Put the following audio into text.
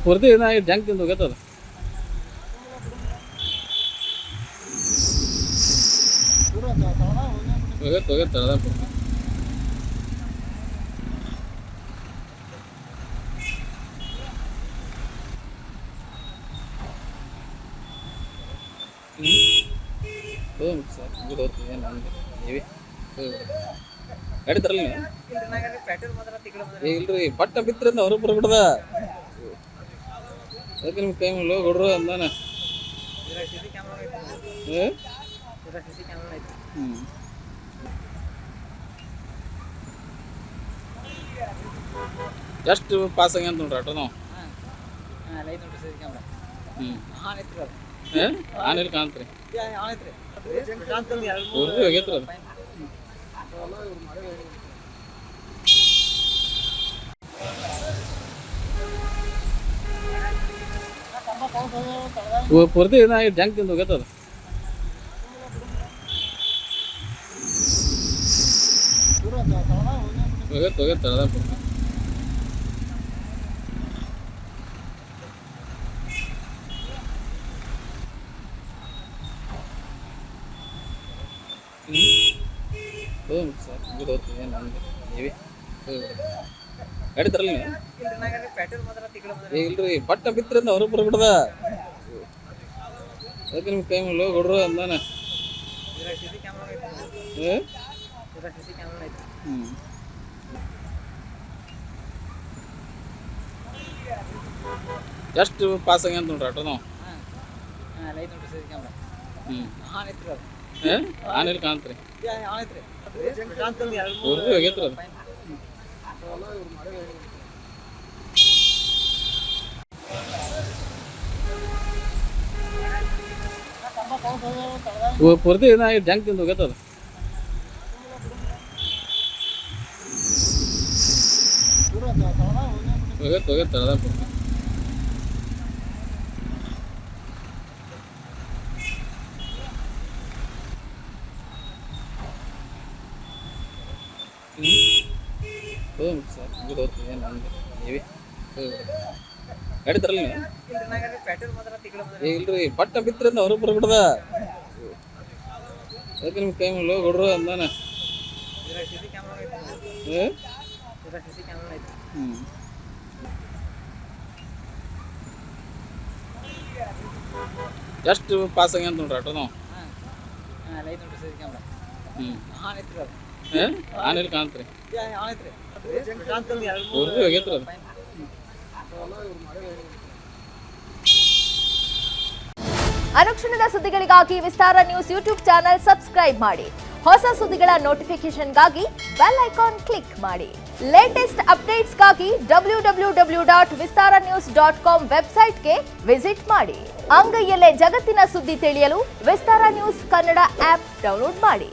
ಪೂರ್ತಿ ಜಂಕ್ ತಿಂದು ಹೋಗತ್ತದ ಹೋಗತ್ತದ ಗಾಡಿ ತರಲ್ಲ ಇಲ್ರಿ ಬಟ್ಟ ಬಿತ್ತರಿಂದ ಅವ್ರ ಬಿಡದ ಅದಕ್ಕೆ ನಿಮ್ಗೆ ಕೈ ಮೇಲೆ ಹೊಡ್ರು ಅಂದಾನ ಎಷ್ಟು ಪಾಸ್ ಆಗ್ಯ ಅಂತ ನೋಡ್ರಿ ಆಟೋ ನಾವು ಆನೆಲ್ ಕಾಣ್ತ್ರಿ ಹೋಗೈತ್ರಿ ಅದು ಪೂರ್ತಿ ಜಂಕ್ ತಿಂದು ಹೋಗತ್ತದ ಹೋಗತ್ತದ ಗಾಡಿ ತರಲ್ಲ ಇಲ್ರಿ ಬಟ್ಟ ಬಿತ್ತರಿಂದ ಅವ್ರ ಬಿಡದ ಅದಕ್ಕೆ ನಿಮ್ಗೆ ಕೈ ಮೇಲೆ ಹೊಡ್ರು ಅಂದಾನ ಎಷ್ಟು ಪಾಸ್ ಆಗ್ಯ ಅಂತ ನೋಡ್ರಿ ಆಟೋ ನಾವು ಆನೆಲ್ ಕಾಣ್ತ್ರಿ ಹೋಗೈತ್ರಿ ಅದು ಪೂರ್ತಿ ಜಂಕ್ ತಿಂದು ಹೋಗತ್ತದ ಹೋಗತ್ತದ ಗಾಡಿ ತರಲ್ಲ ಇಲ್ರಿ ಬಟ್ಟ ಬಿತ್ತರಿಂದ ಅವ್ರ ಬಿಡದ ಅದಕ್ಕೆ ನಿಮ್ಗೆ ಕೈ ಮೇಲೆ ಹೊಡ್ರು ಅಂದಾನ ಎಷ್ಟು ಪಾಸ್ ಆಗ್ಯ ಅಂತ ನೋಡ್ರಿ ಆಟೋ ನಾವು ಆನೆಲ್ ಕಾಣ್ತ್ರಿ ಹೋಗೈತ್ರಿ ಅದು ಅನುಕ್ಷಣದ ಸುದ್ದಿಗಳಿಗಾಗಿ ವಿಸ್ತಾರ ನ್ಯೂಸ್ ಯೂಟ್ಯೂಬ್ ಚಾನೆಲ್ ಸಬ್ಸ್ಕ್ರೈಬ್ ಮಾಡಿ. ಹೊಸ ಸುದ್ದಿಗಳ ನೋಟಿಫಿಕೇಶನ್ಗಾಗಿ ಬೆಲ್ ಐಕಾನ್ ಕ್ಲಿಕ್ ಮಾಡಿ. ಲೇಟೆಸ್ಟ್ ಅಪ್ಡೇಟ್ಸ್ಗಾಗಿ www.vistaranews.com ವೆಬ್ಸೈಟ್ಗೆ ವಿಸಿಟ್ ಮಾಡಿ. ಅಂಗೈಯಲ್ಲೇ ಜಗತ್ತಿನ ಸುದ್ದಿ ತಿಳಿಯಲು ವಿಸ್ತಾರ ನ್ಯೂಸ್ ಕನ್ನಡ ಆಪ್ ಡೌನ್ಲೋಡ್ ಮಾಡಿ.